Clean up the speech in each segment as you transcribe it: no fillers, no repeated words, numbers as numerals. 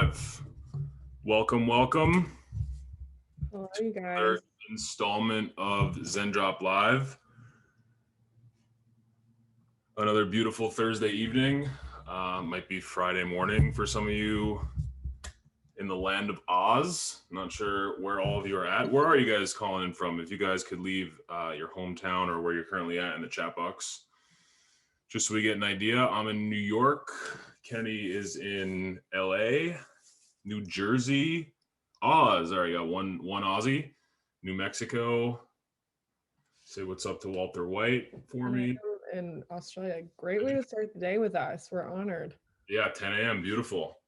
live. Welcome. Hello, you guys. Another installment of Zendrop Live. Another beautiful Thursday evening. Might be Friday morning for some of you in the land of Oz. Not sure where all of you are at. Where are you guys calling in from? If you guys could leave your hometown or where you're currently at in the chat box, just so we get an idea. I'm in New York. Kenny is in LA, New Jersey, Oz. There we go. One Aussie. New Mexico. Say what's up to Walter White for me. In Australia. Great way to start the day with us. We're honored. Yeah, 10 a.m. Beautiful.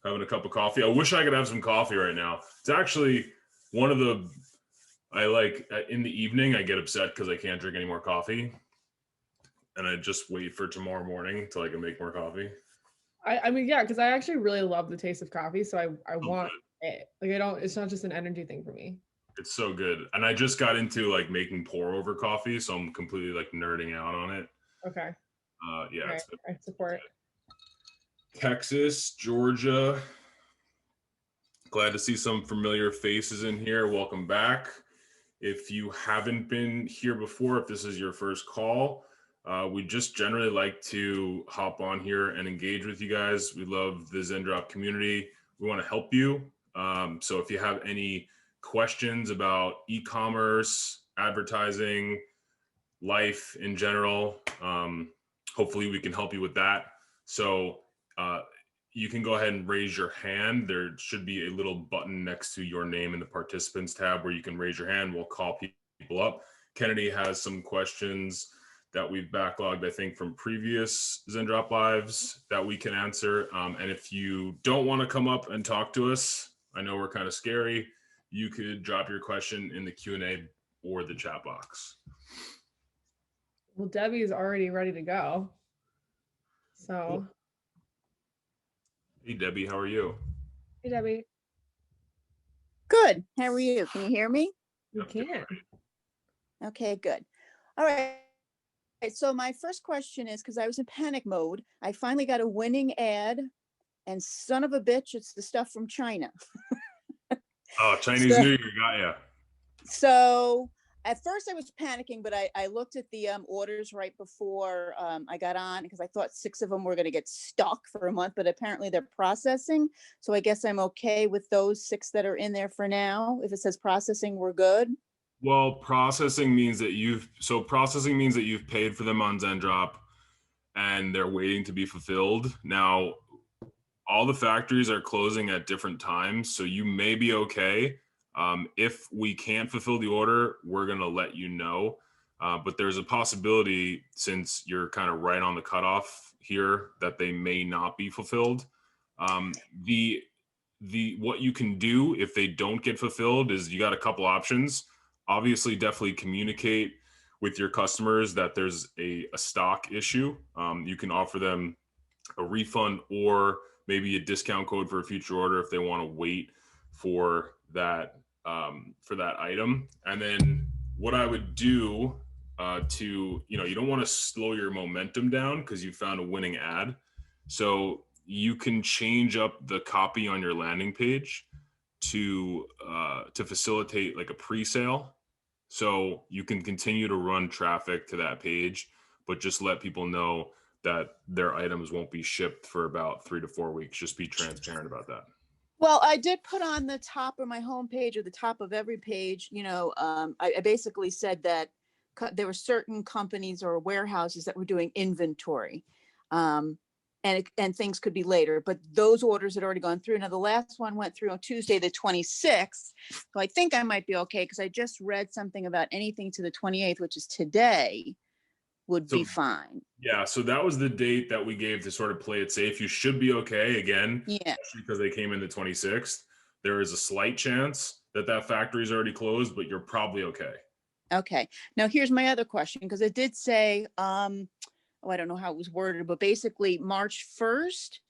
Having a cup of coffee. I wish I could have some coffee right now. It's actually one of the, in the evening, I get upset because I can't drink any more coffee. And I just wait for tomorrow morning till I can make more coffee. I mean, yeah, because I actually really love the taste of coffee. So I want it. Like, it's not just an energy thing for me. It's so good. And I just got into like making pour over coffee. So I'm completely like nerding out on it. Okay. Yeah. Right. I support. Texas, Georgia. Glad to see some familiar faces in here. Welcome back. If you haven't been here before, if this is your first call, we just generally like to hop on here and engage with you guys. We love the Zendrop community. We want to help you. So if you have any questions about e-commerce, advertising, life in general, hopefully we can help you with that. So you can go ahead and raise your hand. There should be a little button next to your name in the participants tab where you can raise your hand. We'll call people up. Kennedy has some questions that we've backlogged, I think, from previous Zendrop lives that we can answer. And if you don't want to come up and talk to us, I know we're kind of scary, you could drop your question in the Q&A or the chat box. Well, Debbie's already ready to go. So. Cool. Hey, Debbie, how are you? Hey, Debbie. Good. How are you? Can you hear me? You can. Okay, good. All right. So my first question is, because I was in panic mode, I finally got a winning ad, and son of a bitch, it's the stuff from China. Oh, Chinese New Year got ya. So at first I was panicking, but I looked at the orders right before I got on, because I thought 6 of them were going to get stuck for a month, but apparently they're processing. So I guess I'm okay with those 6 that are in there for now. If it says processing, we're good. Well, processing means that you've paid for them on Zendrop and they're waiting to be fulfilled. Now, all the factories are closing at different times, so you may be okay. If we can't fulfill the order, we're going to let you know. But there's a possibility, since you're kind of right on the cutoff here, that they may not be fulfilled. What you can do if they don't get fulfilled is you got a couple options. Obviously, definitely communicate with your customers that there's a stock issue. You can offer them a refund or maybe a discount code for a future order if they want to wait for that item. And then what I would do you don't want to slow your momentum down because you found a winning ad. So you can change up the copy on your landing page to facilitate like a pre-sale. So you can continue to run traffic to that page, but just let people know that their items won't be shipped for about 3 to 4 weeks. Just be transparent about that. Well, I did put on the top of my homepage, or the top of every page, I basically said that there were certain companies or warehouses that were doing inventory. And things could be later, but those orders had already gone through. Now, the last one went through on Tuesday, the 26th. So I think I might be okay, because I just read something about anything to the 28th, which is today, would be fine. Yeah, so that was the date that we gave to sort of play it safe. You should be okay, again, especially because they came in the 26th. There is a slight chance that factory is already closed, but you're probably okay. Okay. Now, here's my other question, because it did say, I don't know how it was worded, but basically March 1st.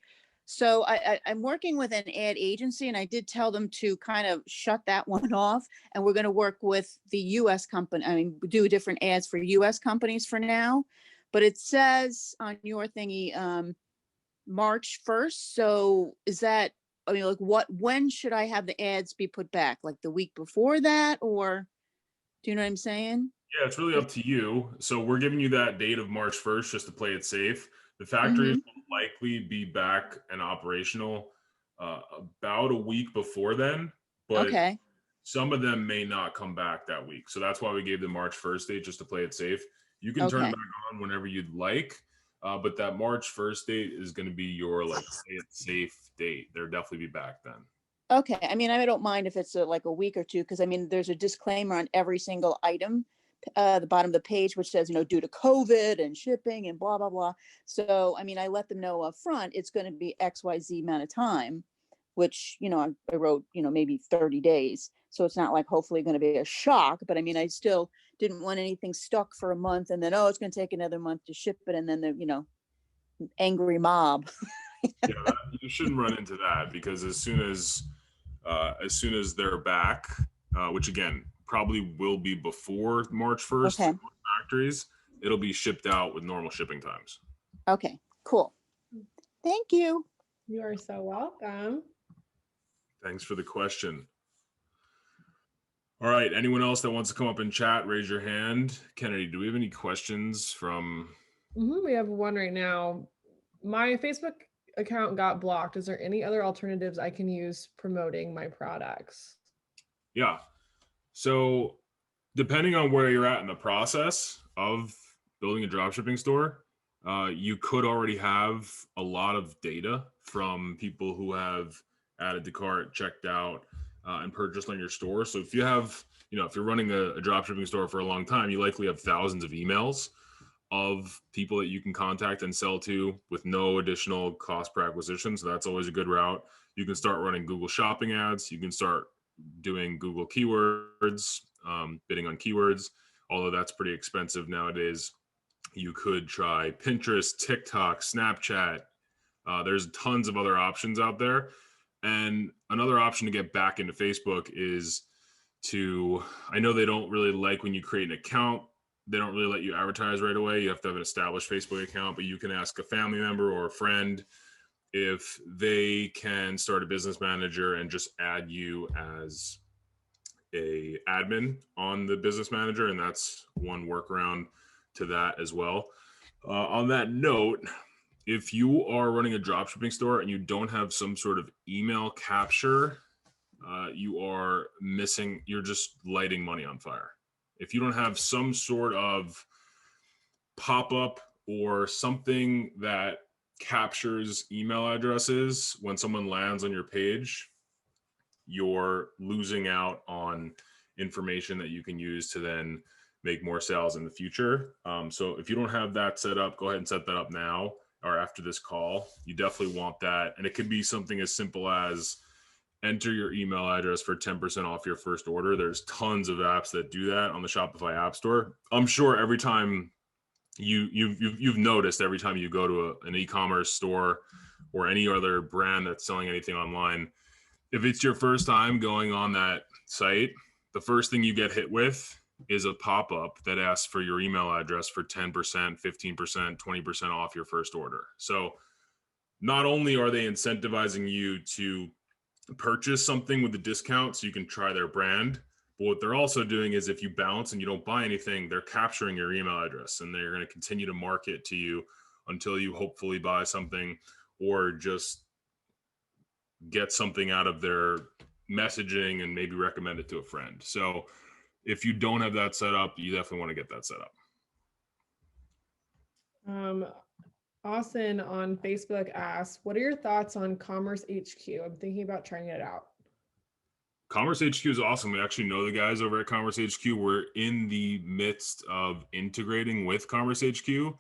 So I'm working with an ad agency, and I did tell them to kind of shut that one off. And we're going to work with the U.S. company. Do different ads for U.S. companies for now. But it says on your thingy, March 1st. So is that, I mean, like when should I have the ads be put back? Like the week before that, or do you know what I'm saying? Yeah, it's really up to you. So we're giving you that date of March 1st just to play it safe. The factories Mm-hmm. will likely be back and operational about a week before then, but Okay. some of them may not come back that week. So that's why we gave the March 1st date just to play it safe. You can turn it Okay. back on whenever you'd like, but that March 1st date is going to be your like play it safe date. They'll definitely be back then. Okay. I mean, I don't mind if it's like a week or two, because I mean, there's a disclaimer on every single item, the bottom of the page, which says, due to COVID and shipping and blah, blah, blah. So, I mean, I let them know up front, it's going to be XYZ amount of time, which, I wrote, maybe 30 days. So it's not like hopefully going to be a shock, but I mean, I still didn't want anything stuck for a month and then, oh, it's going to take another month to ship it. And then the, angry mob. Yeah, you shouldn't run into that because as soon as they're back, which again probably will be before March 1st for Okay. most factories, it'll be shipped out with normal shipping times. Okay, cool. Thank you. You are so welcome. Thanks for the question. All right, anyone else that wants to come up and chat, raise your hand. Kennedy, do we have any questions from? We have one right now. My Facebook account got blocked. Is there any other alternatives I can use promoting my products? Yeah. So depending on where you're at in the process of building a dropshipping store, you could already have a lot of data from people who have added to cart, checked out, and purchased on your store. So if you have, if you're running a dropshipping store for a long time, you likely have thousands of emails of people that you can contact and sell to with no additional cost per acquisition. So that's always a good route. You can start running Google shopping ads. You can start doing Google keywords, bidding on keywords, although that's pretty expensive nowadays. You could try Pinterest, TikTok, Snapchat. There's tons of other options out there. And another option to get back into Facebook is I know they don't really like when you create an account. They don't really let you advertise right away. You have to have an established Facebook account, but you can ask a family member or a friend if they can start a business manager and just add you as a admin on the business manager. And that's one workaround to that as well. On that note, if you are running a dropshipping store and you don't have some sort of email capture, you're just lighting money on fire. If you don't have some sort of pop-up or something that captures email addresses when someone lands on your page, you're losing out on information that you can use to then make more sales in the future. So if you don't have that set up, go ahead and set that up now or after this call. You definitely want that. And it could be something as simple as enter your email address for 10% off your first order. There's tons of apps that do that on the Shopify App Store. I'm sure every time you've noticed, every time you go to an e-commerce store or any other brand that's selling anything online, if it's your first time going on that site, the first thing you get hit with is a pop-up that asks for your email address for 10%, 15%, 20% off your first order. So not only are they incentivizing you to purchase something with a discount so you can try their brand, but what they're also doing is if you bounce and you don't buy anything, they're capturing your email address and they're going to continue to market to you until you hopefully buy something or just get something out of their messaging and maybe recommend it to a friend. So if you don't have that set up, you definitely want to get that set up. Austin on Facebook asks, what are your thoughts on CommerceHQ? I'm thinking about trying it out. CommerceHQ is awesome. We actually know the guys over at CommerceHQ. We're in the midst of integrating with CommerceHQ.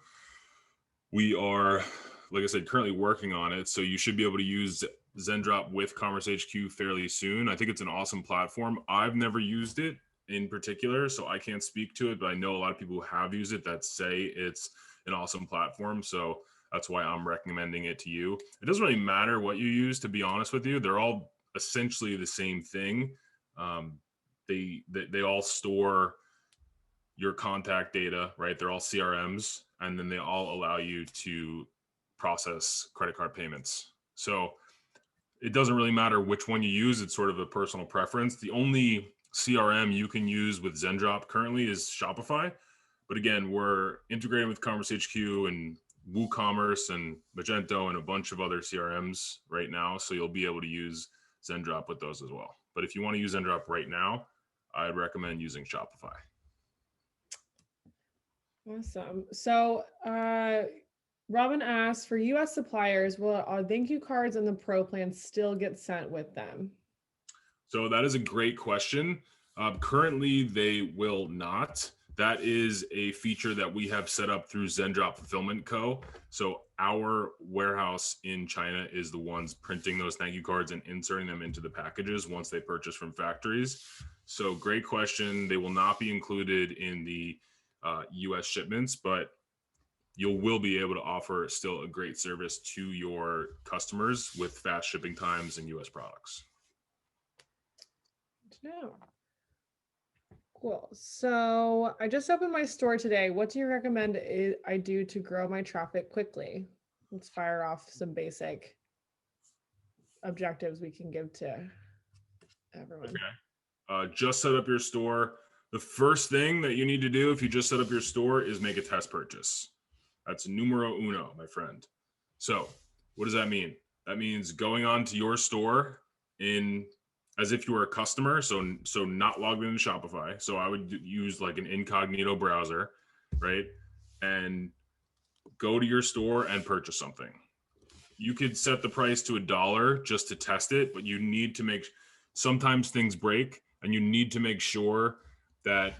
We are, like I said, currently working on it. So you should be able to use Zendrop with CommerceHQ fairly soon. I think it's an awesome platform. I've never used it in particular, so I can't speak to it, but I know a lot of people who have used it that say it's an awesome platform. So that's why I'm recommending it to you. It doesn't really matter what you use, to be honest with you. They're all essentially the same thing. They all store your contact data, right? They're all CRMs, and then they all allow you to process credit card payments. So it doesn't really matter which one you use. It's sort of a personal preference. The only CRM you can use with Zendrop currently is Shopify. But again, we're integrating with CommerceHQ and WooCommerce and Magento and a bunch of other CRMs right now. So you'll be able to use Zendrop with those as well. But if you want to use Zendrop right now, I'd recommend using Shopify. Awesome. So Robin asks, for US suppliers, will our thank you cards and the pro plan still get sent with them? So that is a great question. Currently, they will not. That is a feature that we have set up through Zendrop Fulfillment Co. So our warehouse in China is the ones printing those thank you cards and inserting them into the packages once they purchase from factories. So great question. They will not be included in the US shipments, but you will be able to offer still a great service to your customers with fast shipping times and US products. No. Cool. So I just opened my store today. What do you recommend I do to grow my traffic quickly? Let's fire off some basic objectives we can give to everyone. Okay. Just set up your store. The first thing that you need to do if you just set up your store is make a test purchase. That's numero uno, my friend. So what does that mean? That means going on to your store as if you were a customer, so not logged into Shopify. So I would use like an incognito browser, right? And go to your store and purchase something. You could set the price to $1 just to test it, but you need to sometimes things break, and you need to make sure that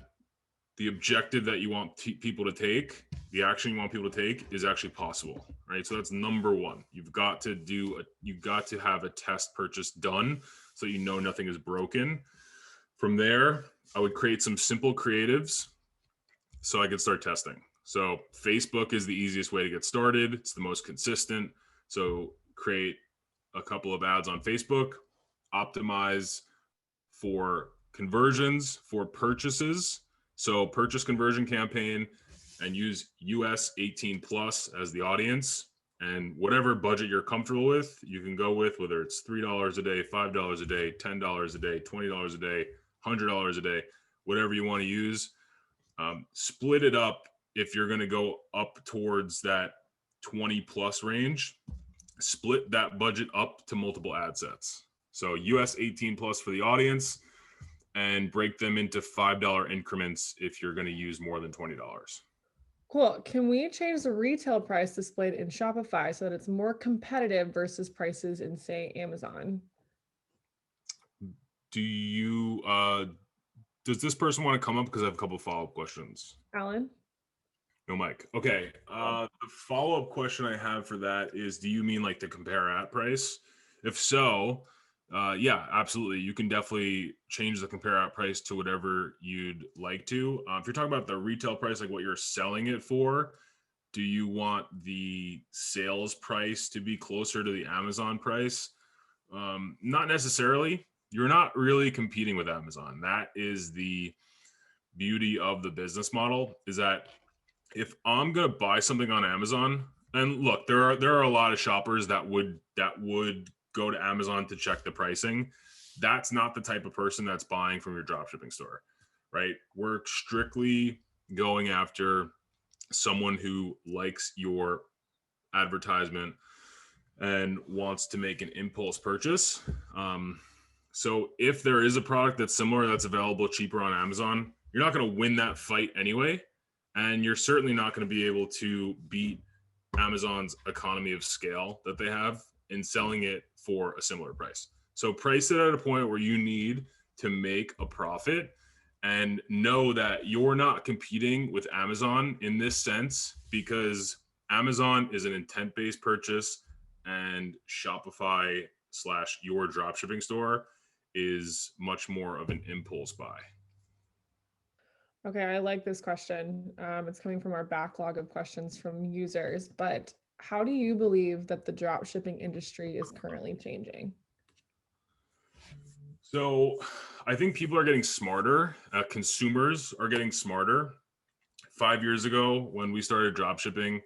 the objective that you want people to take, the action you want people to take, is actually possible, right? So that's number one. You've got to have a test purchase done so you know nothing is broken. From there, I would create some simple creatives so I could start testing. So Facebook is the easiest way to get started. It's the most consistent. So create a couple of ads on Facebook, optimize for conversions, for purchases. So purchase conversion campaign, and use US 18 plus as the audience, and whatever budget you're comfortable with, you can go with, whether it's $3 a day, $5 a day, $10 a day, $20 a day, $100 a day, whatever you want to use. Split it up. If you're going to go up towards that 20 plus range, split that budget up to multiple ad sets. So US 18 plus for the audience, and break them into $5 increments if you're going to use more than $20. Cool. Can we change the retail price displayed in Shopify so that it's more competitive versus prices in, say, Amazon? Does this person want to come up? Because I have a couple of follow-up questions. Alan? No mic. Okay. The follow-up question I have for that is, do you mean like to compare at price? If so, yeah, absolutely. You can definitely change the compare at price to whatever you'd like to. If you're talking about the retail price, like what you're selling it for, do you want the sales price to be closer to the Amazon price? Not necessarily. You're not really competing with Amazon. That is the beauty of the business model, is that if I'm going to buy something on Amazon, and look, there are a lot of shoppers that would go to Amazon to check the pricing. That's not the type of person that's buying from your dropshipping store, right? We're strictly going after someone who likes your advertisement and wants to make an impulse purchase. So if there is a product that's similar, that's available cheaper on Amazon, you're not going to win that fight anyway. And you're certainly not going to be able to beat Amazon's economy of scale that they have in selling it for a similar price. So price it at a point where you need to make a profit, and know that you're not competing with Amazon in this sense, because Amazon is an intent-based purchase, and Shopify / your dropshipping store is much more of an impulse buy. Okay, I like this question. It's coming from our backlog of questions from users, but how do you believe that the dropshipping industry is currently changing? So I think people are getting smarter. Consumers are getting smarter. 5 years ago, when we started dropshipping,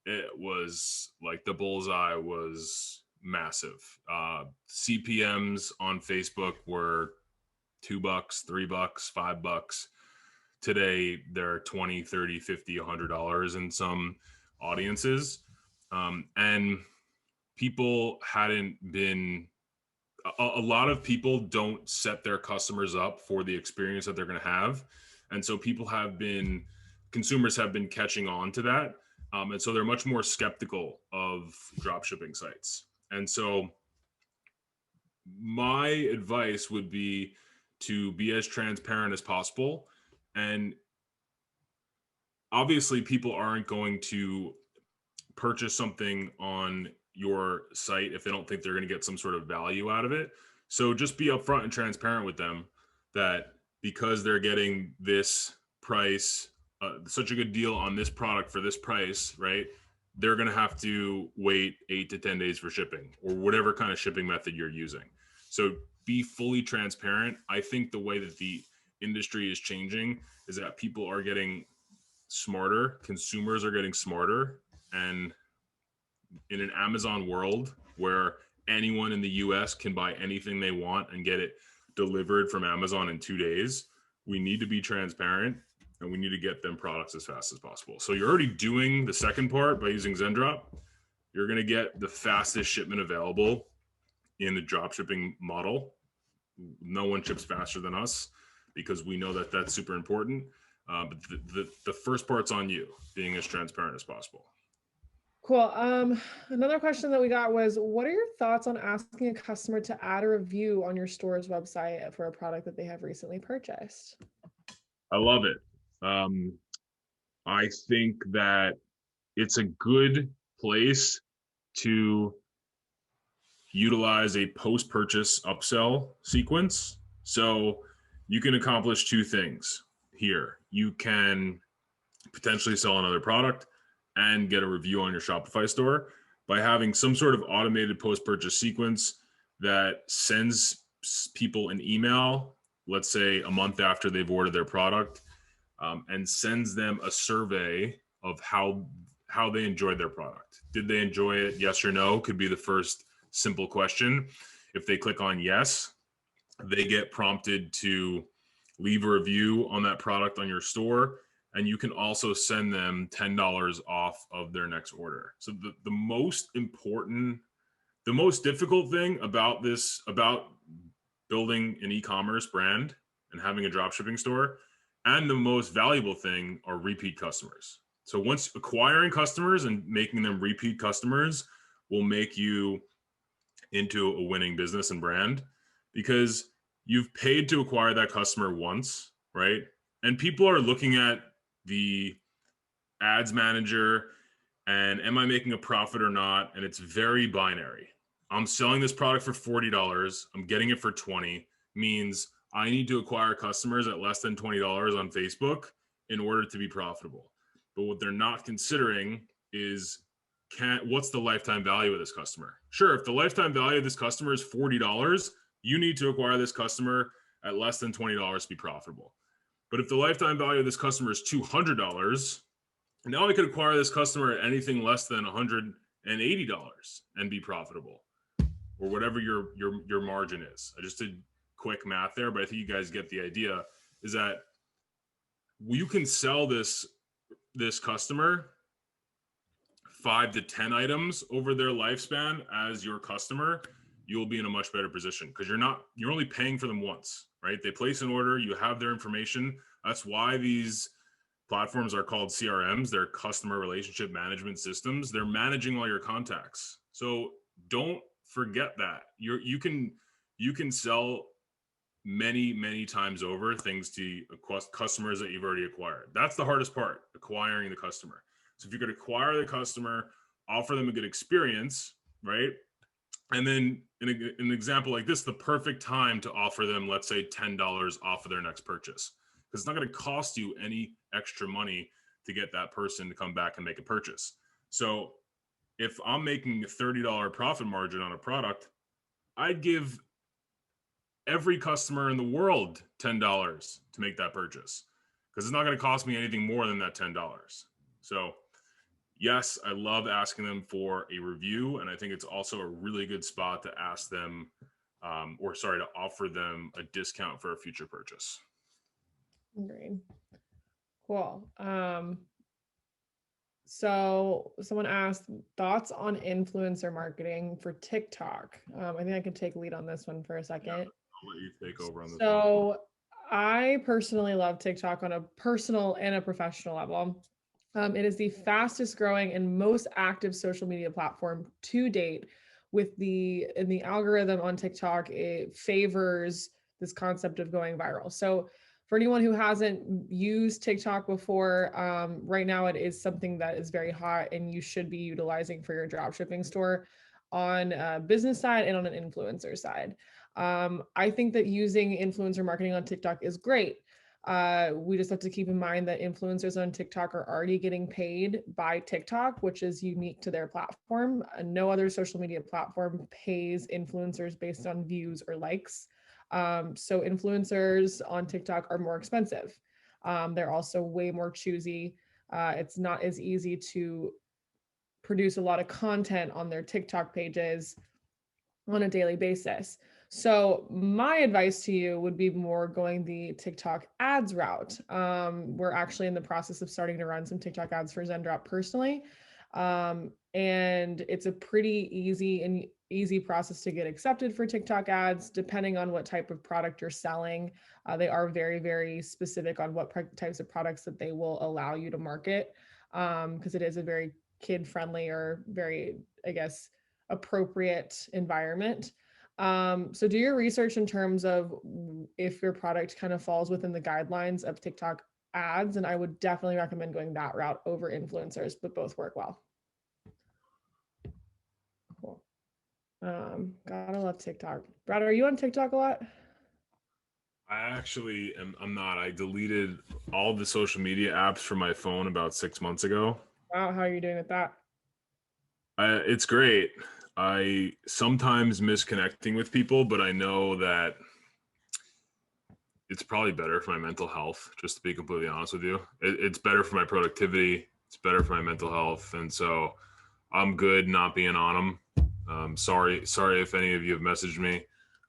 it was like the bullseye was massive. CPMs on Facebook were $2, $3, $5. Today they're $20, $30, $50, $100 in some audiences. And people hadn't been, a lot of people don't set their customers up for the experience that they're going to have. And so consumers have been catching on to that. And so they're much more skeptical of drop shipping sites. And so my advice would be to be as transparent as possible. And obviously people aren't going to purchase something on your site if they don't think they're going to get some sort of value out of it. So just be upfront and transparent with them that because they're getting this price, such a good deal on this product for this price, right? They're going to have to wait 8 to 10 days for shipping or whatever kind of shipping method you're using. So be fully transparent. I think the way that the industry is changing is that people are getting smarter, consumers are getting smarter, and in an Amazon world where anyone in the US can buy anything they want and get it delivered from Amazon in 2 days, we need to be transparent and we need to get them products as fast as possible. So you're already doing the second part by using Zendrop. You're going to get the fastest shipment available in the dropshipping model. No one ships faster than us because we know that that's super important. But the first part's on you, being as transparent as possible. Cool. Another question that we got was, what are your thoughts on asking a customer to add a review on your store's website for a product that they have recently purchased? I love it. I think that it's a good place to utilize a post-purchase upsell sequence. So you can accomplish two things here. You can potentially sell another product and get a review on your Shopify store by having some sort of automated post-purchase sequence that sends people an email, let's say a month after they've ordered their product, and sends them a survey of how they enjoyed their product. Did they enjoy it? Yes or no could be the first simple question. If they click on yes, they get prompted to leave a review on that product on your store. And you can also send them $10 off of their next order. So the most difficult thing about building an e-commerce brand and having a dropshipping store, and the most valuable thing are repeat customers. So once acquiring customers and making them repeat customers will make you into a winning business and brand, because you've paid to acquire that customer once, right? And people are looking at the ads manager and am I making a profit or not? And it's very binary. I'm selling this product for $40. I'm getting it for $20, means I need to acquire customers at less than $20 on Facebook in order to be profitable. But what they're not considering is what's the lifetime value of this customer? Sure, if the lifetime value of this customer is $40, you need to acquire this customer at less than $20 to be profitable. But if the lifetime value of this customer is $200, now I could acquire this customer at anything less than $180 and be profitable, or whatever your margin is. I just did quick math there, but I think you guys get the idea, is that you can sell this customer 5 to 10 items over their lifespan as your customer. You'll be in a much better position because you're only paying for them once, right? They place an order, you have their information. That's why these platforms are called CRMs. They're customer relationship management systems. They're managing all your contacts. So don't forget that. You can sell many times over things to customers that you've already acquired. That's the hardest part, acquiring the customer. So if you could acquire the customer, offer them a good experience, right? And then in an example like this, the perfect time to offer them, let's say $10 off of their next purchase, because it's not going to cost you any extra money to get that person to come back and make a purchase. So if I'm making a $30 profit margin on a product, I'd give every customer in the world $10 to make that purchase, because it's not going to cost me anything more than that $10. So yes, I love asking them for a review. And I think it's also a really good spot to ask them, to offer them a discount for a future purchase. Agreed. Cool. So someone asked thoughts on influencer marketing for TikTok. I think I could take lead on this one for a second. Yeah, I'll let you take over on this one. So I personally love TikTok on a personal and a professional level. It is the fastest growing and most active social media platform to date. With the algorithm on TikTok, it favors this concept of going viral. So for anyone who hasn't used TikTok before, right now it is something that is very hot and you should be utilizing for your dropshipping store on a business side and on an influencer side. I think that using influencer marketing on TikTok is great. We just have to keep in mind that influencers on TikTok are already getting paid by TikTok, which is unique to their platform. No other social media platform pays influencers based on views or likes. So influencers on TikTok are more expensive. They're also way more choosy. It's not as easy to produce a lot of content on their TikTok pages on a daily basis. So my advice to you would be more going the TikTok ads route. We're actually in the process of starting to run some TikTok ads for Zendrop personally. And it's a pretty easy process to get accepted for TikTok ads, depending on what type of product you're selling. They are very, very specific on what types of products that they will allow you to market, because it is a very kid-friendly or very, I guess, appropriate environment. So do your research in terms of if your product kind of falls within the guidelines of TikTok ads, and I would definitely recommend going that route over influencers, but both work well. Cool. Gotta love TikTok. Brad, are you on TikTok a lot? I'm not. I deleted all the social media apps from my phone about 6 months ago. Wow, how are you doing with that? It's great. I sometimes miss connecting with people, but I know that it's probably better for my mental health, just to be completely honest with you. It's better for my productivity. It's better for my mental health. And so I'm good not being on them. Sorry if any of you have messaged me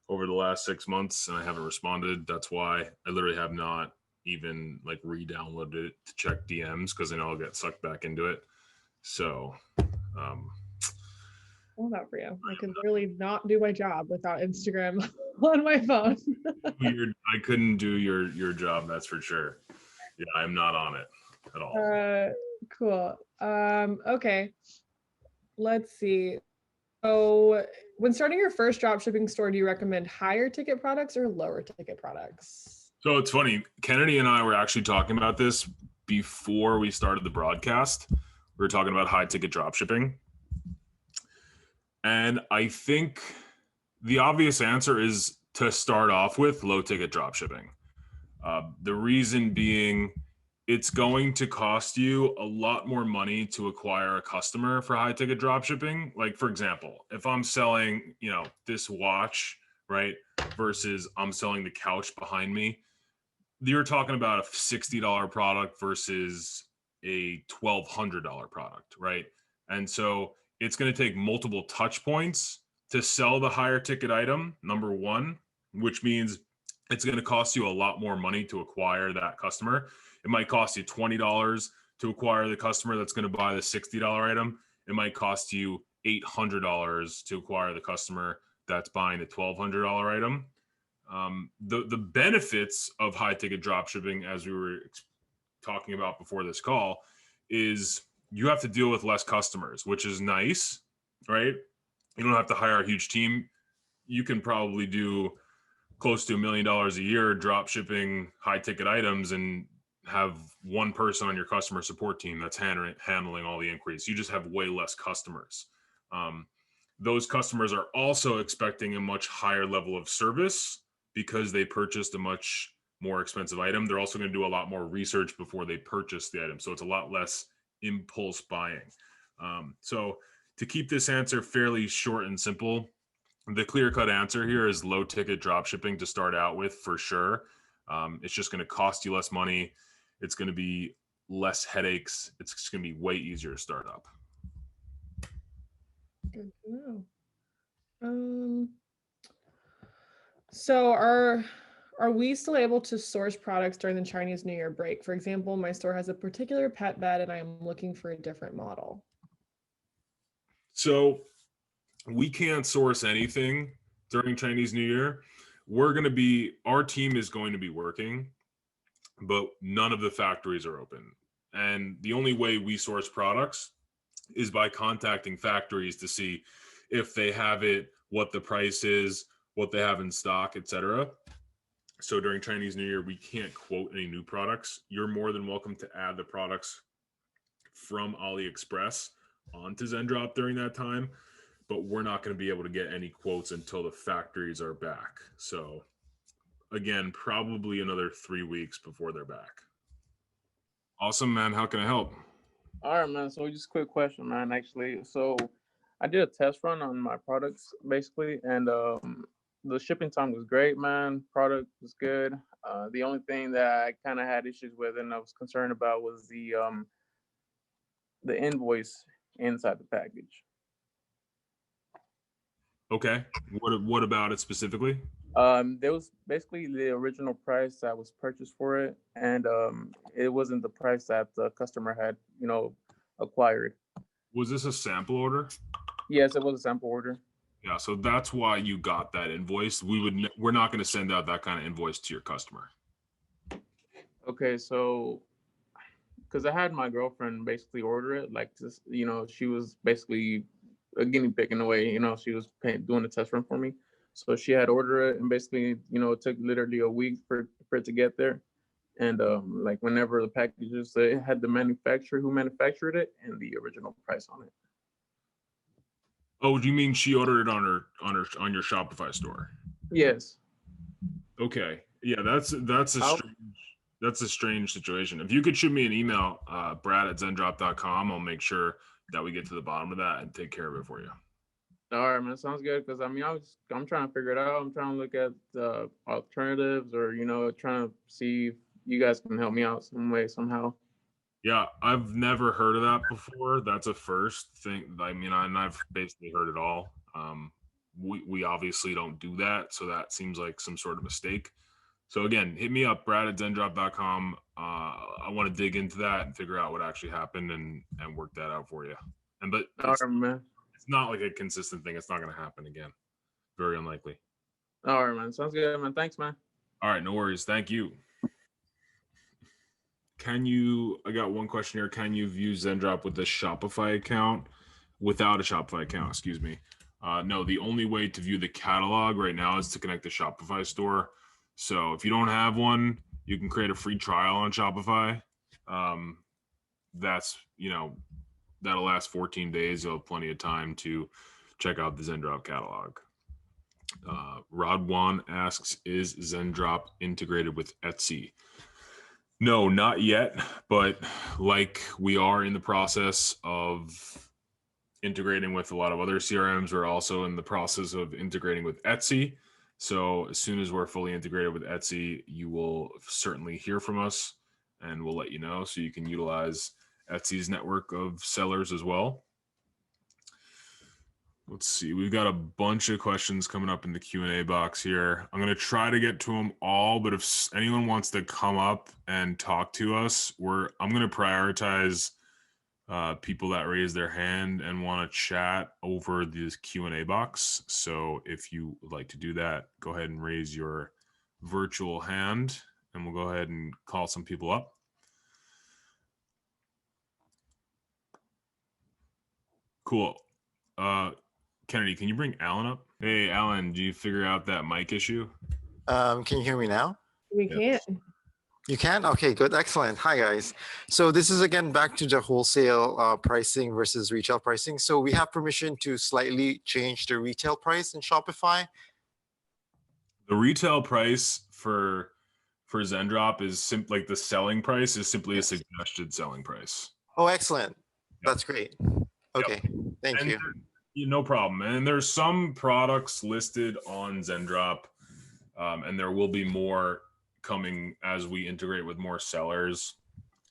over the last 6 months and I haven't responded. That's why I literally have not even like re-downloaded it to check DMs, because I know I'll get sucked back into it. So, Well, that for you. I could literally not do my job without Instagram on my phone. I couldn't do your job, that's for sure. Yeah, I'm not on it at all. Cool. Okay. Let's see. So when starting your first dropshipping store, do you recommend higher ticket products or lower ticket products? So it's funny. Kennedy and I were actually talking about this before we started the broadcast. We were talking about high ticket dropshipping. And I think the obvious answer is to start off with low ticket dropshipping. The reason being, it's going to cost you a lot more money to acquire a customer for high ticket dropshipping. Like, for example, if I'm selling, this watch, right, versus I'm selling the couch behind me, you're talking about a $60 product versus a $1,200 product, right? And so it's going to take multiple touch points to sell the higher ticket item, number one, which means it's going to cost you a lot more money to acquire that customer. It might cost you $20 to acquire the customer that's going to buy the $60 item. It might cost you $800 to acquire the customer that's buying the $1,200 item. The benefits of high ticket dropshipping, as we were talking about before this call, is you have to deal with less customers, which is nice, right? You don't have to hire a huge team. You can probably do close to $1 million a year drop shipping high ticket items and have one person on your customer support team that's handling all the inquiries. You just have way less customers. Those customers are also expecting a much higher level of service because they purchased a much more expensive item. They're also going to do a lot more research before they purchase the item. So it's a lot less impulse buying. So to keep this answer fairly short and simple, the clear-cut answer here is low ticket drop shipping to start out with, for sure. It's just going to cost you less money. It's going to be less headaches. It's going to be way easier to start up. Good to know. So are we still able to source products during the Chinese New Year break? For example, my store has a particular pet bed and I am looking for a different model. So we can't source anything during Chinese New Year. Our team is going to be working, but none of the factories are open. And the only way we source products is by contacting factories to see if they have it, what the price is, what they have in stock, etc. So during Chinese New Year, we can't quote any new products. You're more than welcome to add the products from AliExpress onto Zendrop during that time, but we're not going to be able to get any quotes until the factories are back. So again, probably another 3 weeks before they're back. Awesome, man. How can I help? All right, man. So just a quick question, man. Actually, so I did a test run on my products, basically, and the shipping time was great, man. Product was good. The only thing that I kind of had issues with and I was concerned about was the invoice inside the package. Okay. What about it specifically? There was basically the original price that was purchased for it, and it wasn't the price that the customer had, acquired. Was this a sample order? Yes, it was a sample order. Yeah, so that's why you got that invoice. We're not going to send out that kind of invoice to your customer. Okay, so because I had my girlfriend basically order it, like this, she was basically a guinea pig in a way. She was doing the test run for me, so she had ordered it, and basically, it took literally a week for it to get there. And like whenever the packages, it had the manufacturer who manufactured it and the original price on it. Oh, do you mean she ordered it on your Shopify store? Yes. Okay. Yeah, that's a strange situation. If you could shoot me an email, brad@zendrop.com, I'll make sure that we get to the bottom of that and take care of it for you. All right, man. Sounds good. Because I'm trying to figure it out. I'm trying to look at the alternatives, or trying to see if you guys can help me out some way, somehow. Yeah, I've never heard of that before. That's a first thing. I mean, I've basically heard it all. We obviously don't do that, so that seems like some sort of mistake. So again, hit me up, brad@zendrop.com. I want to dig into that and figure out what actually happened and work that out for you. But it's not like a consistent thing. It's not going to happen again. Very unlikely. All right, man. Sounds good, man. Thanks, man. All right, no worries. Thank you. I got one question here. Can you view Zendrop with a Shopify account? Without a Shopify account, excuse me. No, the only way to view the catalog right now is to connect the Shopify store. So if you don't have one, you can create a free trial on Shopify. That'll last 14 days. You'll have plenty of time to check out the Zendrop catalog. Rod Wan asks, is Zendrop integrated with Etsy? No, not yet, but like we are in the process of integrating with a lot of other CRMs, we're also in the process of integrating with Etsy. So as soon as we're fully integrated with Etsy, you will certainly hear from us and we'll let you know so you can utilize Etsy's network of sellers as well. Let's see, we've got a bunch of questions coming up in the Q&A box here. I'm going to try to get to them all, but if anyone wants to come up and talk to us, I'm going to prioritize people that raise their hand and want to chat over this Q&A box. So if you would like to do that, go ahead and raise your virtual hand and we'll go ahead and call some people up. Cool. Kennedy, can you bring Alan up? Hey, Alan, do you figure out that mic issue? Can you hear me now? We can't. You can? Okay, good. Excellent. Hi, guys. So this is again back to the wholesale pricing versus retail pricing. So we have permission to slightly change the retail price in Shopify. The retail price for Zendrop is like the selling price is simply a suggested selling price. Oh, excellent. Yep. That's great. Okay, thank you. No problem. And there's some products listed on Zendrop, and there will be more coming as we integrate with more sellers.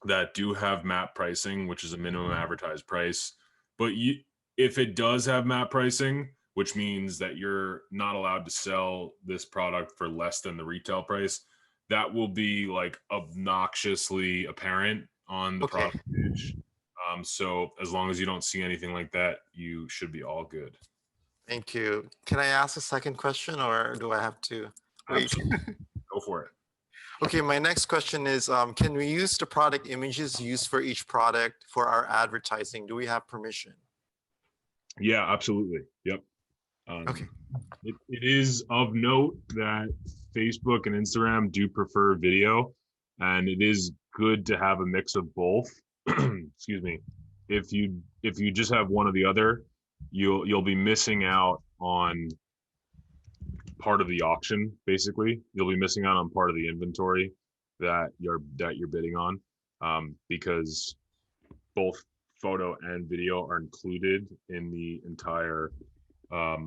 that do have map pricing, which is a minimum advertised price. But if it does have map pricing, which means that you're not allowed to sell this product for less than the retail price, that will be like obnoxiously apparent on the Okay. product page. So as long as you don't see anything like that, you should be all good. Thank you. Can I ask a second question, or do I have to wait? Absolutely. Go for it. Okay, my next question is, can we use the product images used for each product for our advertising? Do we have permission? Yeah, absolutely. Yep. Okay. It is of note that Facebook and Instagram do prefer video, and it is good to have a mix of both. Excuse me. If you just have one or the other, you'll be missing out on part of the auction. Basically, you'll be missing out on part of the inventory that you're bidding on, because both photo and video are included in the entire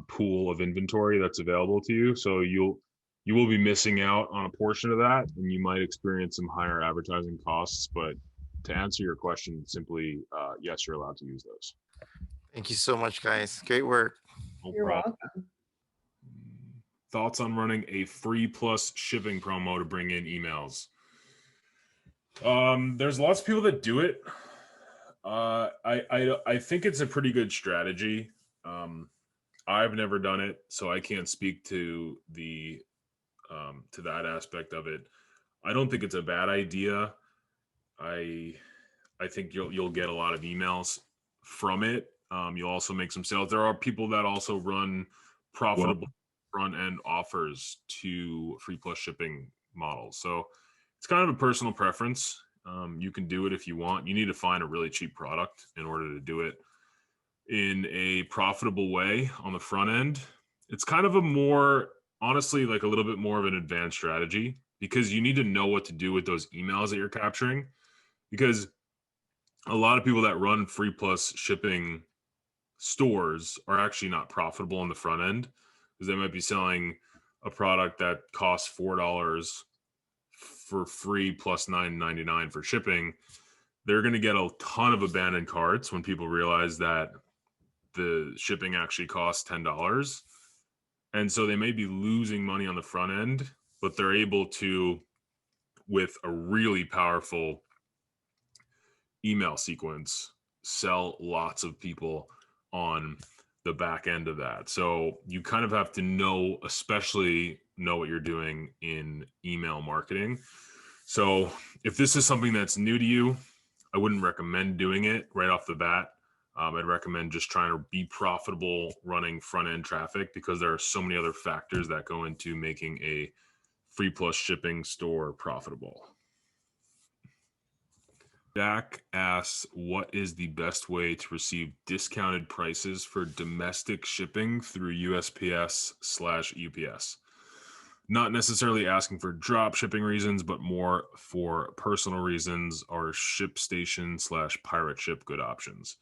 pool of inventory that's available to you. So you will be missing out on a portion of that, and you might experience some higher advertising costs. But to answer your question simply, yes, you're allowed to use those. Thank you so much, guys. Great work. No You're problem. welcome. Thoughts on running a free plus shipping promo to bring in emails? There's lots of people that do it. I think it's a pretty good strategy. I've never done it, so I can't speak to that aspect of it. I don't think it's a bad idea. I think you'll get a lot of emails from it. You'll also make some sales. There are people that also run profitable front end offers to free plus shipping models. So it's kind of a personal preference. You can do it if you want. You need to find a really cheap product in order to do it in a profitable way on the front end. It's kind of a more, honestly, like a little bit more of an advanced strategy, because you need to know what to do with those emails that you're capturing, because a lot of people that run free plus shipping stores are actually not profitable on the front end, because they might be selling a product that costs $4 for free plus $9.99 for shipping. They're going to get a ton of abandoned carts when people realize that the shipping actually costs $10. And so they may be losing money on the front end, but they're able to, with a really powerful email sequence, sell lots of people on the back end of that. So you kind of have to especially know what you're doing in email marketing. So if this is something that's new to you, I wouldn't recommend doing it right off the bat. I'd recommend just trying to be profitable running front end traffic, because there are so many other factors that go into making a free plus shipping store profitable. Jack asks, what is the best way to receive discounted prices for domestic shipping through USPS/UPS? Not necessarily asking for drop shipping reasons, but more for personal reasons, or ShipStation/pirate ship good options.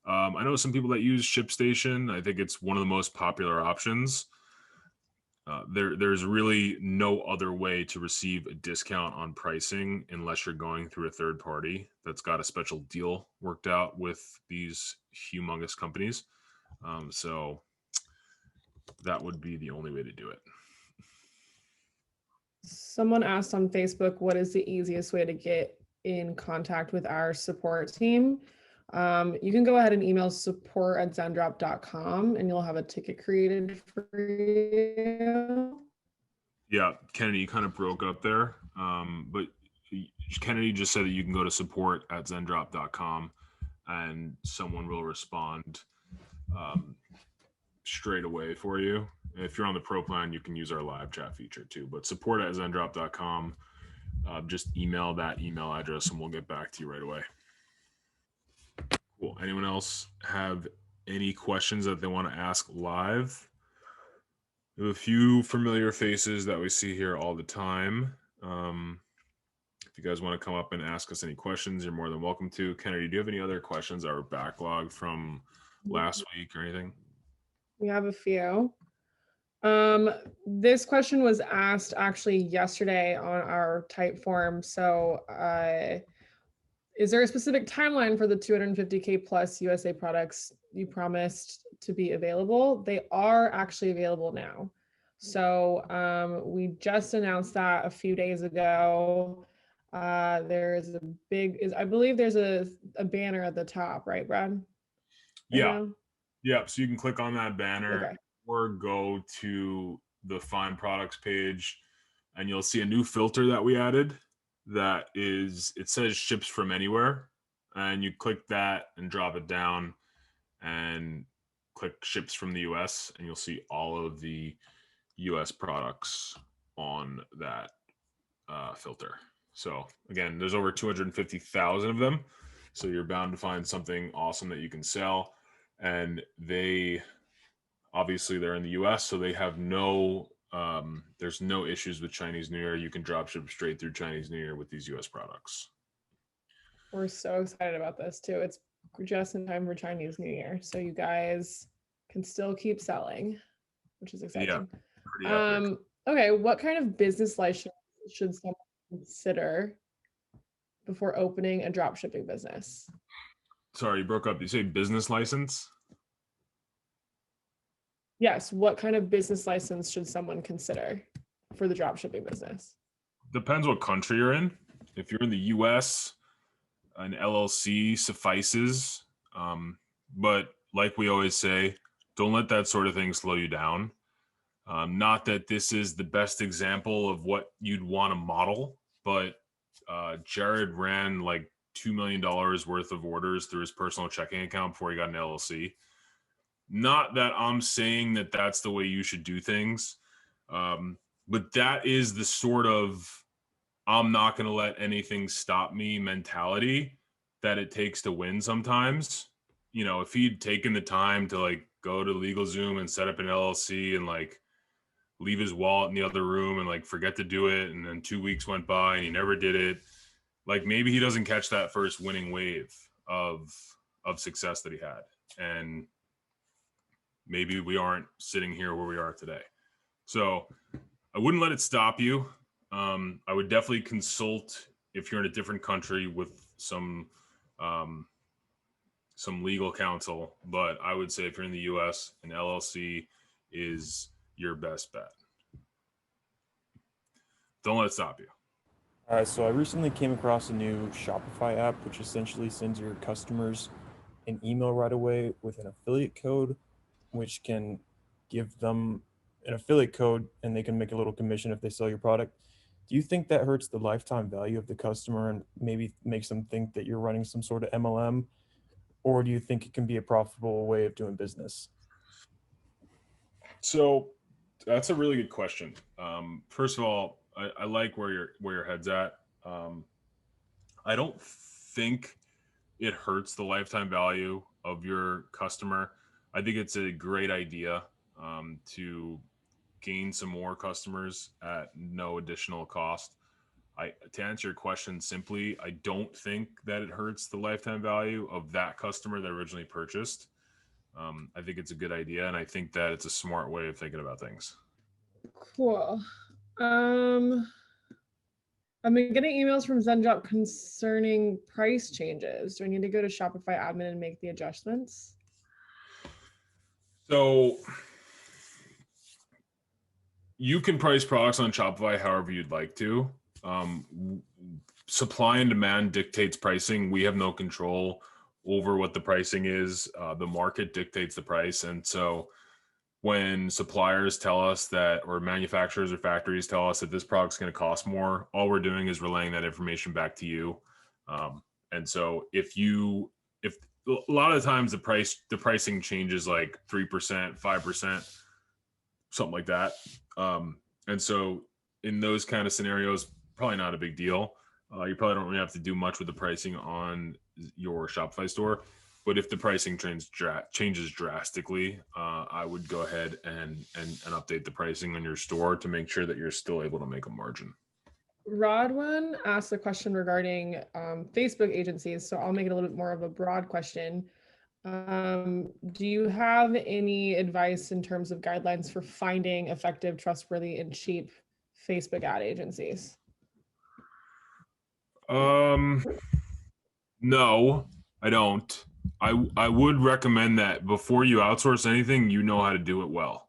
I know some people that use ShipStation. I think it's one of the most popular options. There's really no other way to receive a discount on pricing unless you're going through a third party that's got a special deal worked out with these humongous companies. So that would be the only way to do it. Someone asked on Facebook, what is the easiest way to get in contact with our support team? You can go ahead and email support@zendrop.com and you'll have a ticket created for you. Yeah, Kennedy, you kind of broke up there. But Kennedy just said that you can go to support@zendrop.com and someone will respond straight away for you. If you're on the pro plan, you can use our live chat feature too, but support@zendrop.com, just email that email address and we'll get back to you right away. Cool. Anyone else have any questions that they want to ask live? We have a few familiar faces that we see here all the time. If you guys want to come up and ask us any questions, you're more than welcome to. Kennedy, do you have any other questions that were backlogged from last week or anything? We have a few. This question was asked actually yesterday on our type form. So Is there a specific timeline for the 250K plus USA products you promised to be available? They are actually available now. So we just announced that a few days ago. There's a big, I believe there's a banner at the top, right, Brad? Right Yeah. now? Yeah. So you can click on that banner Okay. or go to the Find Products page, and you'll see a new filter that we added that is, it says ships from anywhere. And you click that and drop it down and click ships from the US, and you'll see all of the US products on that filter. So again, there's over 250,000 of them. So you're bound to find something awesome that you can sell. And they, obviously they're in the US, so they have no, there's no issues with Chinese New Year. You can drop ship straight through Chinese New Year with these US products. We're so excited about this too. It's just in time for Chinese New Year. So you guys can still keep selling, which is exciting. Yeah, pretty epic. Okay, what kind of business license should someone consider before opening a dropshipping business? Sorry, you broke up. You say business license? Yes, what kind of business license should someone consider for the dropshipping business? Depends what country you're in. If you're in the US, an LLC suffices. But like we always say, don't let that sort of thing slow you down. Not that this is the best example of what you'd want to model, but Jared ran like $2 million worth of orders through his personal checking account before he got an LLC. Not that I'm saying that that's the way you should do things, but that is the sort of I'm not going to let anything stop me mentality that it takes to win sometimes. You know, if he'd taken the time to like go to LegalZoom and set up an LLC and like leave his wallet in the other room and like forget to do it, and then 2 weeks went by and he never did it, like maybe he doesn't catch that first winning wave of success that he had. And maybe we aren't sitting here where we are today. So I wouldn't let it stop you. I would definitely consult if you're in a different country with some legal counsel, but I would say if you're in the US, an LLC is your best bet. Don't let it stop you. All right, so I recently came across a new Shopify app, which essentially sends your customers an email right away with an affiliate code, which can give them an affiliate code and they can make a little commission if they sell your product. Do you think that hurts the lifetime value of the customer and maybe makes them think that you're running some sort of MLM? Or do you think it can be a profitable way of doing business? So that's a really good question. First of all, I like where your head's at. I don't think it hurts the lifetime value of your customer. I think it's a great idea to gain some more customers at no additional cost. To answer your question simply, I don't think that it hurts the lifetime value of that customer that originally purchased. I think it's a good idea, and I think that it's a smart way of thinking about things. Cool. I've been getting emails from Zendrop concerning price changes. Do I need to go to Shopify admin and make the adjustments? So you can price products on Shopify however you'd like to. Supply and demand dictates pricing. We have no control over what the pricing is. The market dictates the price. And so when suppliers tell us that, or manufacturers or factories tell us that this product's going to cost more, all we're doing is relaying that information back to you. And so if a lot of the times the pricing changes like 3%, 5%, something like that. And so in those kind of scenarios, probably not a big deal. You probably don't really have to do much with the pricing on your Shopify store. But if the pricing changes drastically, I would go ahead and update the pricing on your store to make sure that you're still able to make a margin. Rodwan asked a question regarding Facebook agencies, so I'll make it a little bit more of a broad question. Do you have any advice in terms of guidelines for finding effective, trustworthy, and cheap Facebook ad agencies? No, I don't. I would recommend that before you outsource anything, you know how to do it well.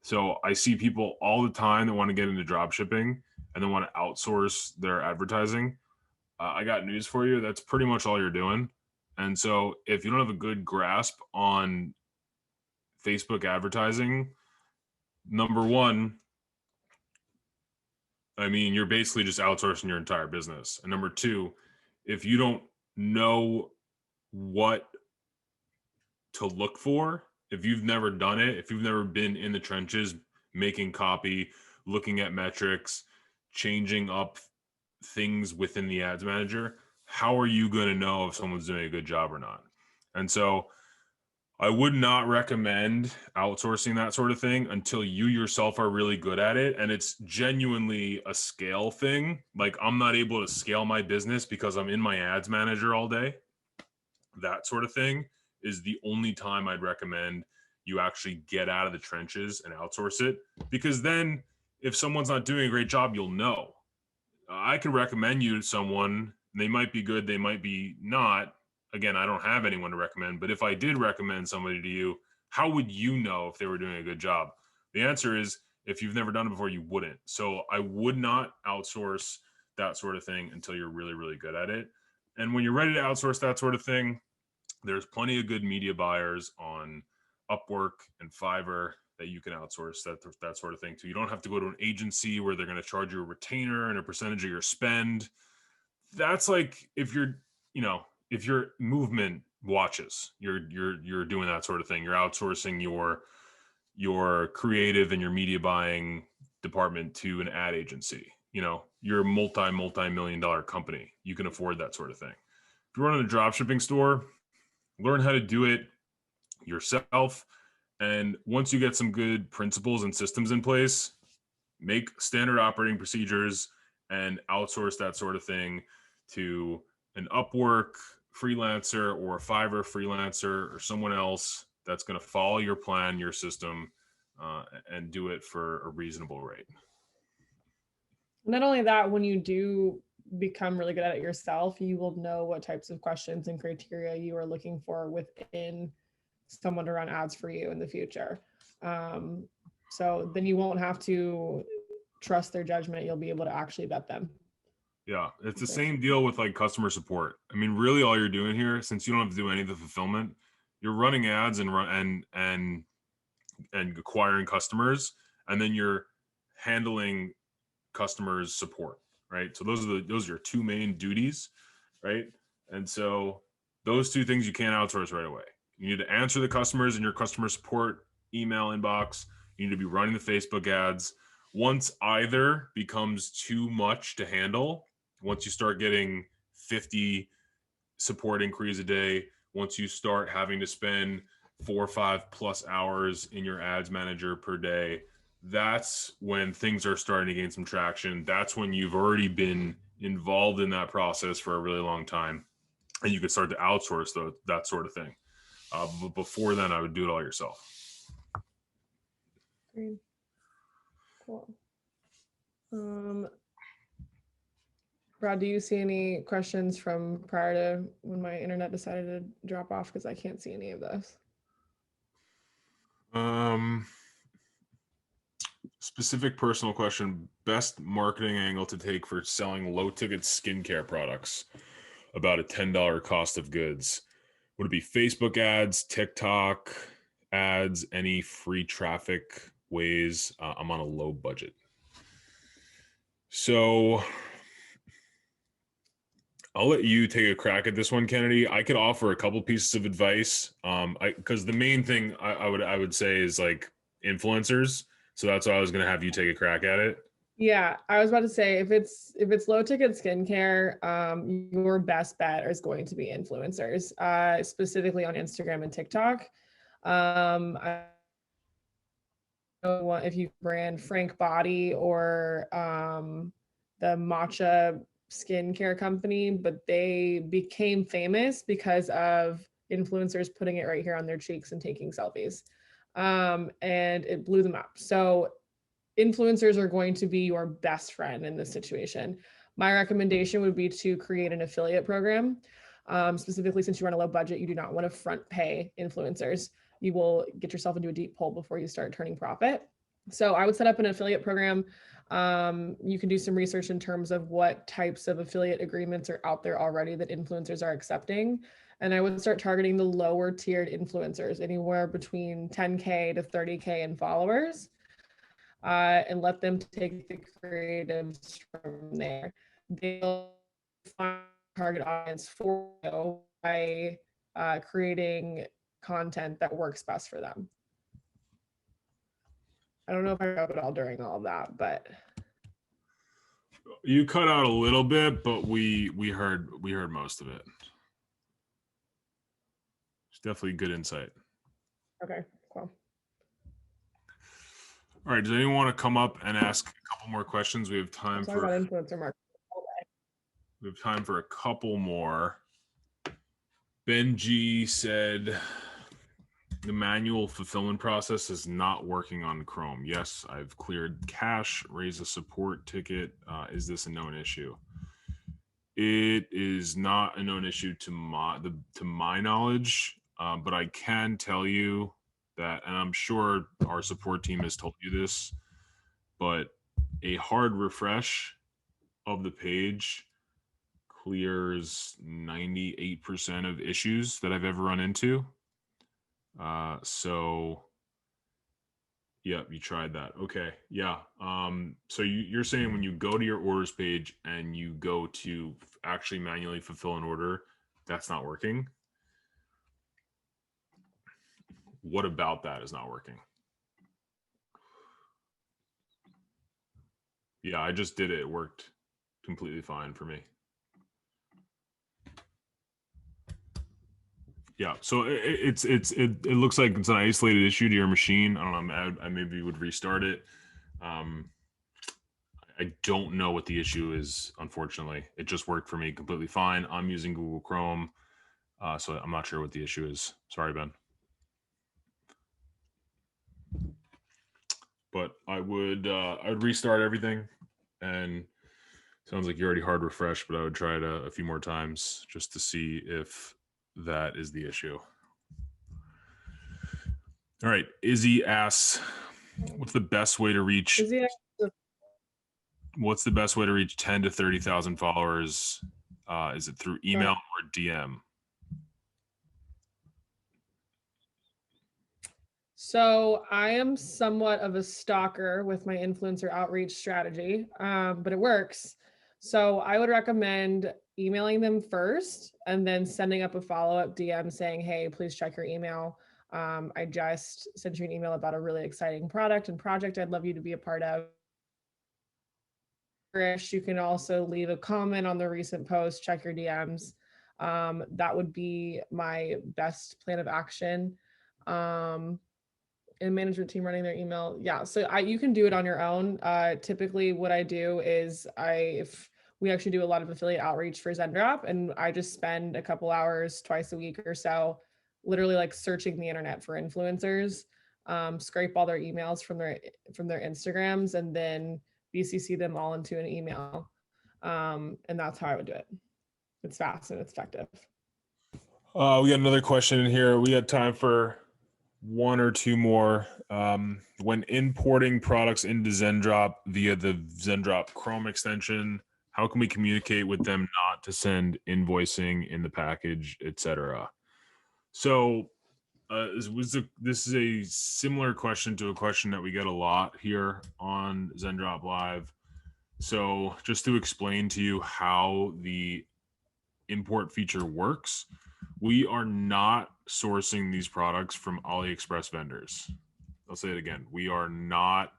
So I see people all the time that want to get into drop shipping and then want to outsource their advertising. I got news for you. That's pretty much all you're doing. And so if you don't have a good grasp on Facebook advertising, number one, I mean, you're basically just outsourcing your entire business. And number two, if you don't know what to look for, if you've never done it, if you've never been in the trenches making copy, looking at metrics, changing up things within the ads manager, how are you going to know if someone's doing a good job or not? And so I would not recommend outsourcing that sort of thing until you yourself are really good at it. And it's genuinely a scale thing. Like, I'm not able to scale my business because I'm in my ads manager all day. That sort of thing is the only time I'd recommend you actually get out of the trenches and outsource it. Because then if someone's not doing a great job, you'll know. I could recommend you to someone. They might be good, they might be not. Again, I don't have anyone to recommend, but if I did recommend somebody to you, how would you know if they were doing a good job? The answer is, if you've never done it before, you wouldn't. So I would not outsource that sort of thing until you're really, really good at it. And when you're ready to outsource that sort of thing, there's plenty of good media buyers on Upwork and Fiverr that you can outsource that sort of thing to. You don't have to go to an agency where they're going to charge you a retainer and a percentage of your spend. That's like if your movement watches, you're doing that sort of thing. You're outsourcing your creative and your media buying department to an ad agency. You're a multi-million dollar company. You can afford that sort of thing. If you're running a drop shipping store, learn how to do it yourself. And once you get some good principles and systems in place, make standard operating procedures and outsource that sort of thing to an Upwork freelancer or a Fiverr freelancer or someone else that's going to follow your plan, your system, and do it for a reasonable rate. Not only that, when you do become really good at it yourself, you will know what types of questions and criteria you are looking for within someone to run ads for you in the future. So then you won't have to trust their judgment. You'll be able to actually vet them. Yeah, it's the same deal with like customer support. I mean, really all you're doing here, since you don't have to do any of the fulfillment, you're running ads and acquiring customers, and then you're handling customers support, right? So those are your two main duties, right? And so those two things you can't outsource right away. You need to answer the customers in your customer support email inbox. You need to be running the Facebook ads. Once either becomes too much to handle, once you start getting 50 support inquiries a day, once you start having to spend 4 or 5 plus hours in your ads manager per day, that's when things are starting to gain some traction. That's when you've already been involved in that process for a really long time, and you could start to outsource that sort of thing. But before then, I would do it all yourself. Great. Cool. Brad, do you see any questions from prior to when my internet decided to drop off? Because I can't see any of those. Specific personal question: best marketing angle to take for selling low ticket skincare products, about a $10 cost of goods. Would it be Facebook ads, TikTok ads, any free traffic ways? I'm on a low budget. So I'll let you take a crack at this one, Kennedy. I could offer a couple pieces of advice. Because the main thing I would say is like influencers. So that's why I was going to have you take a crack at it. Yeah, I was about to say, if it's low ticket skincare, your best bet is going to be influencers, specifically on Instagram and TikTok. I don't know if you brand Frank Body or the matcha skincare company, but they became famous because of influencers putting it right here on their cheeks and taking selfies, and it blew them up. So influencers are going to be your best friend in this situation. My recommendation would be to create an affiliate program. Specifically, since you run a low budget, you do not want to front pay influencers. You will get yourself into a deep hole before you start turning profit. So I would set up an affiliate program. You can do some research in terms of what types of affiliate agreements are out there already that influencers are accepting. And I would start targeting the lower tiered influencers, anywhere between 10K to 30K in followers, and let them take the creatives from there. They'll find a target audience for you by creating content that works best for them. I don't know if I got it all during all of that, but You cut out a little bit, but we heard most of it. It's definitely good insight. okay, cool. All right, does anyone want to come up and ask a couple more questions? We have time Let's talk about influencer marketing. We have time for a couple more. Benji said the manual fulfillment process is not working on Chrome. Yes, I've cleared cache, raised a support ticket. Is this a known issue? It is not a known issue to my knowledge, but I can tell you that, and I'm sure our support team has told you this, but a hard refresh of the page clears 98% of issues that I've ever run into. So yeah, you tried that. Okay. Yeah. So you're saying when you go to your orders page and you go to actually manually fulfill an order, that's not working? What about that is not working? Yeah, I just did it. It worked completely fine for me. Yeah, so it looks like it's an isolated issue to your machine. I don't know. I maybe would restart it. I don't know what the issue is. Unfortunately, it just worked for me completely fine. I'm using Google Chrome, so I'm not sure what the issue is. Sorry, Ben. But I would restart everything, and sounds like you already hard refreshed, but I would try it a few more times just to see if that is the issue. All right, Izzy asks, what's the best way to reach? What's the best way to reach 10 to 30,000 followers? Is it through email or DM? So I am somewhat of a stalker with my influencer outreach strategy, but it works. So I would recommend emailing them first and then sending up a follow-up DM saying, hey, please check your email. I just sent you an email about a really exciting product and project I'd love you to be a part of. You can also leave a comment on the recent post, check your DMs. That would be my best plan of action. And management team running their email. Yeah, so you can do it on your own. Typically what I do is if we actually do a lot of affiliate outreach for Zendrop, and I just spend a couple hours twice a week or so, literally like searching the internet for influencers, scrape all their emails from their Instagrams, and then BCC them all into an email. And that's how I would do it. It's fast and it's effective. We got another question in here. We got time for one or two more. When importing products into Zendrop via the Zendrop Chrome extension, how can we communicate with them not to send invoicing in the package, etc.? So this is a similar question to a question that we get a lot here on Zendrop Live. So just to explain to you how the import feature works, we are not sourcing these products from AliExpress vendors. I'll say it again. We are not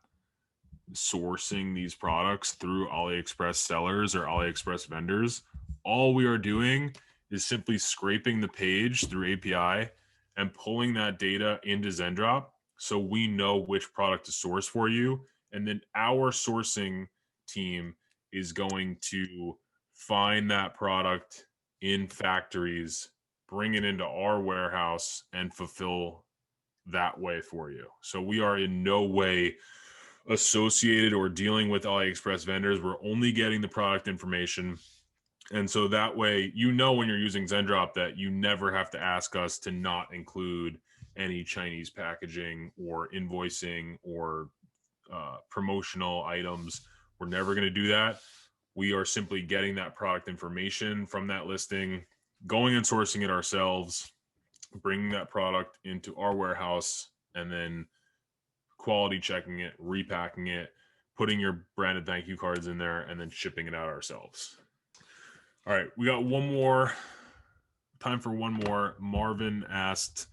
sourcing these products through AliExpress sellers or AliExpress vendors. All we are doing is simply scraping the page through API and pulling that data into Zendrop so we know which product to source for you. And then our sourcing team is going to find that product in factories, bring it into our warehouse, and fulfill that way for you. So we are in no way associated or dealing with AliExpress vendors. We're only getting the product information, And so that way, you know, when you're using Zendrop that you never have to ask us to not include any Chinese packaging or invoicing or promotional items. We're never going to do that. We are simply getting that product information from that listing, going and sourcing it ourselves, bringing that product into our warehouse, and then quality checking it, repacking it, putting your branded thank you cards in there, and then shipping it out ourselves. All right, we got one more. Time for one more. Marvin asked,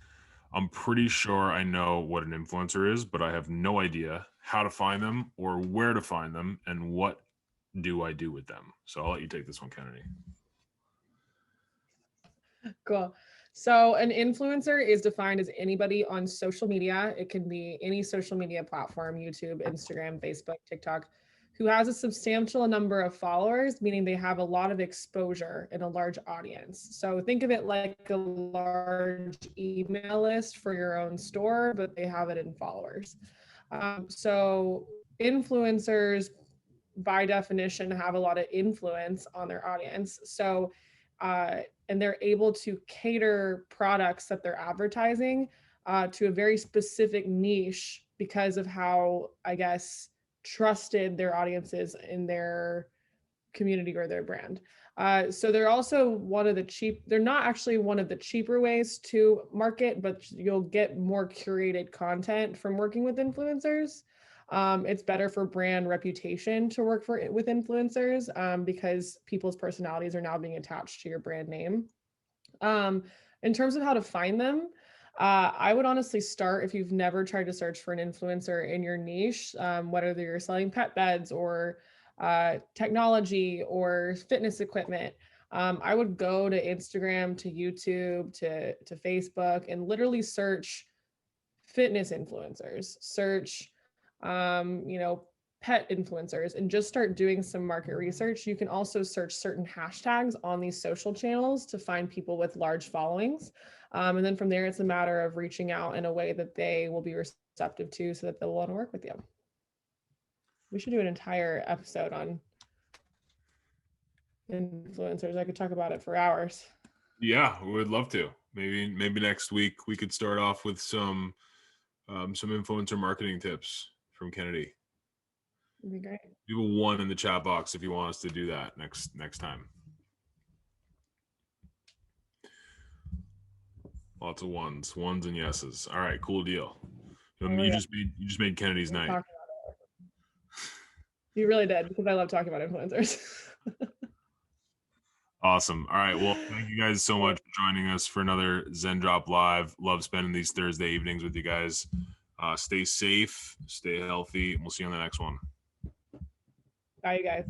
I'm pretty sure I know what an influencer is, but I have no idea how to find them or where to find them and what do I do with them. So I'll let you take this one, Kennedy. Cool. So an influencer is defined as anybody on social media. It can be any social media platform, YouTube, Instagram, Facebook, TikTok, who has a substantial number of followers, meaning they have a lot of exposure and a large audience. So think of it like a large email list for your own store, but they have it in followers. So influencers, by definition, have a lot of influence on their audience. So, and they're able to cater products that they're advertising to a very specific niche because of how, I guess, trusted their audience is in their community or their brand. So they're also one of the they're not actually one of the cheaper ways to market, but you'll get more curated content from working with influencers. It's better for brand reputation to work with influencers because people's personalities are now being attached to your brand name. In terms of how to find them, I would honestly start if you've never tried to search for an influencer in your niche, whether you're selling pet beds or technology or fitness equipment. I would go to Instagram, to YouTube, to Facebook, and literally search fitness influencers, search, pet influencers, and just start doing some market research. You can also search certain hashtags on these social channels to find people with large followings. And then from there, it's a matter of reaching out in a way that they will be receptive to so that they'll want to work with you. We should do an entire episode on influencers. I could talk about it for hours. Yeah, we would love to. Maybe next week we could start off with some influencer marketing tips from Kennedy. It'd be great. Leave a 1 in the chat box if you want us to do that next time. Lots of ones and yeses. All right, cool deal. You just made Kennedy's night. You really did, because I love talking about influencers. Awesome. All right. Well, thank you guys so much for joining us for another Zendrop Live. Love spending these Thursday evenings with you guys. Stay safe, stay healthy, and we'll see you on the next one. Bye, you guys.